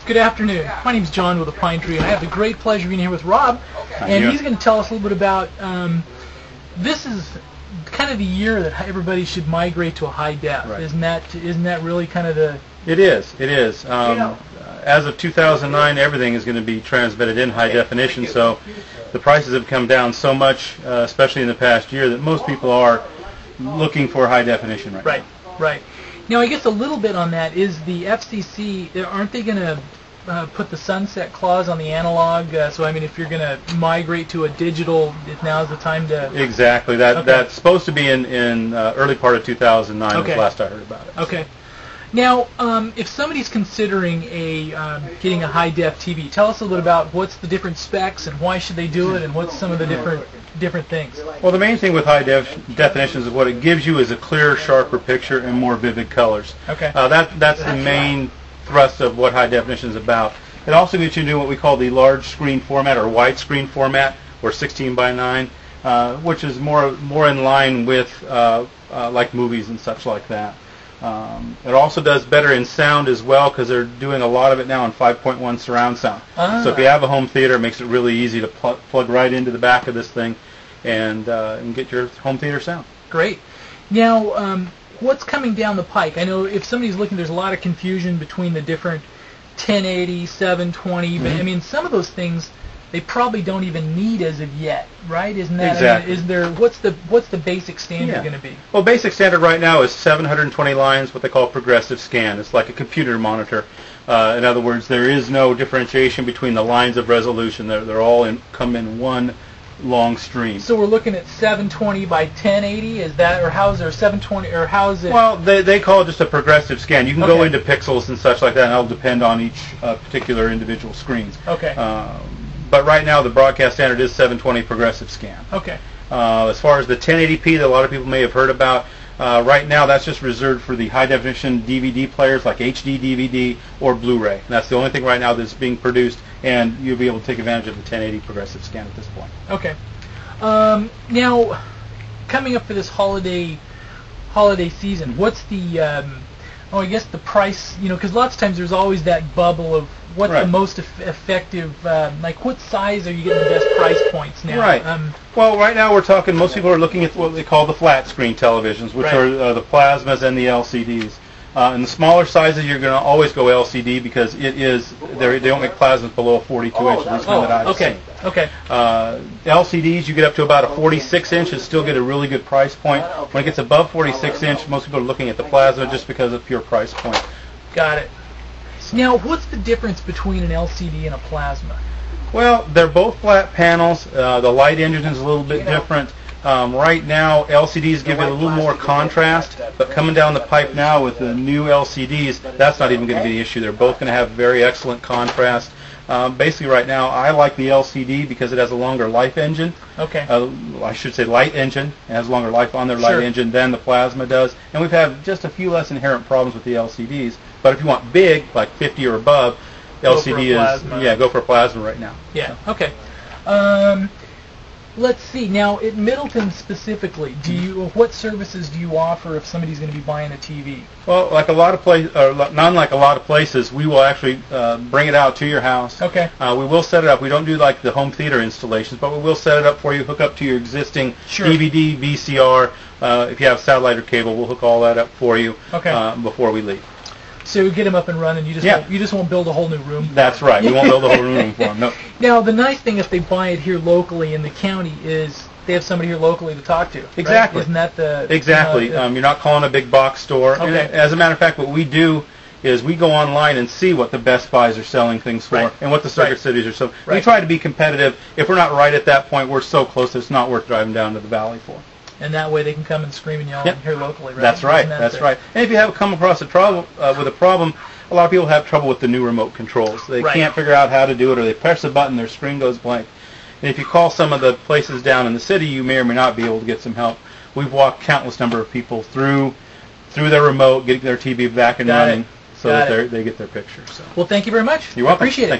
Good afternoon. My name's John with the Pine Tree, and I have the great pleasure of being here with Rob. And he's going to tell us a little bit about, this is kind of the year that everybody should migrate to a high def. Right. Isn't that really kind of the... It is. As of 2009, everything is going to be transmitted in high definition, so the prices have come down so much, especially in the past year, that most people are looking for high definition right now. Right. Now, I guess a little bit on that is the FCC, aren't they going to put the sunset clause on the analog? So, I mean, if you're going to migrate to a digital, now's the time to... Exactly. That's supposed to be in early part of 2009 was the last I heard about it. Okay. Now, if somebody's considering getting a high-def TV, tell us a little bit about what's the different specs and why should they do it and what's some of the different things. Well, the main thing with high definition is what it gives you is a clearer, sharper picture and more vivid colors. Okay. That's the main thrust of what high definition is about. It also gets you to do what we call the large screen format or widescreen format, or 16 by 9, which is more in line with like movies and such like that. It also does better in sound as well because they're doing a lot of it now in 5.1 surround sound. So if you have a home theater, it makes it really easy to plug right into the back of this thing and get your home theater sound. Great. Now, what's coming down the pike? I know if somebody's looking, there's a lot of confusion between the different 1080, 720, but I mean, some of those things they probably don't even need as of yet, right? Isn't that exactly? I mean, what's the basic standard going to be? Well, basic standard right now is 720 lines, what they call progressive scan. It's like a computer monitor. In other words, there is no differentiation between the lines of resolution. They're all come in one long stream. So we're looking at 720 by 1080. Is that, or how is there 720, or how is it? Well, they call it just a progressive scan. You can go into pixels and such like that, and that'll depend on each particular individual screens. Okay. But right now, the broadcast standard is 720 progressive scan. Okay. As far as the 1080p that a lot of people may have heard about, right now that's just reserved for the high-definition DVD players like HD DVD or Blu-ray. And that's the only thing right now that's being produced, and you'll be able to take advantage of the 1080 progressive scan at this point. Okay. Now, coming up for this holiday season, what's the I guess the price, because lots of times there's always that bubble of what's the most effective, like what size are you getting the best price points now? Right. Well, right now we're talking, most people are looking at what they call the flat screen televisions, which are the plasmas and the LCDs. In the smaller sizes, you're going to always go LCD because they don't make plasmas below a 42 inch, at least one that I've seen. Okay. LCDs, you get up to about a 46 inch and still get a really good price point. When it gets above 46 inch, most people are looking at the plasma just because of pure price point. Got it. Now, what's the difference between an LCD and a plasma? Well, they're both flat panels. The light engine is a little bit different. Right now, LCDs give it a little more contrast, but coming down the pipe now with the new LCDs, that's not even going to be the issue. They're both going to have very excellent contrast. Basically, right now, I like the LCD because it has a longer life engine. Okay. I should say light engine. It has longer life on their light engine than the plasma does. And we've had just a few less inherent problems with the LCDs. But if you want big, like 50 or above, LCD go for a plasma right now. Yeah. So. Okay. Let's see. Now, at Middleton specifically, what services do you offer if somebody's going to be buying a TV? Well, like a lot of unlike a lot of places, we will actually bring it out to your house. Okay. We will set it up. We don't do like the home theater installations, but we will set it up for you. Hook up to your existing DVD, VCR. If you have satellite or cable, we'll hook all that up for you before we leave. So get them up and running. You just won't build a whole new room. That's right. We won't build a whole room for them. No. Now, the nice thing if they buy it here locally in the county is they have somebody here locally to talk to. Exactly. Right? Isn't that the... Exactly. You're not calling a big box store. Okay. And as a matter of fact, what we do is we go online and see what the Best Buys are selling things for and what the Circuit Cities are selling. We try to be competitive. If we're not right at that point, we're so close it's not worth driving down to the valley for. And that way they can come and scream and yell here locally, right? That's right. That's right. And if you have come across with a problem, a lot of people have trouble with the new remote controls. They can't figure out how to do it, or they press a button, their screen goes blank. And if you call some of the places down in the city, you may or may not be able to get some help. We've walked countless number of people through their remote, getting their TV back and running, so that they get their picture. So. Well, thank you very much. You're welcome. Appreciate it.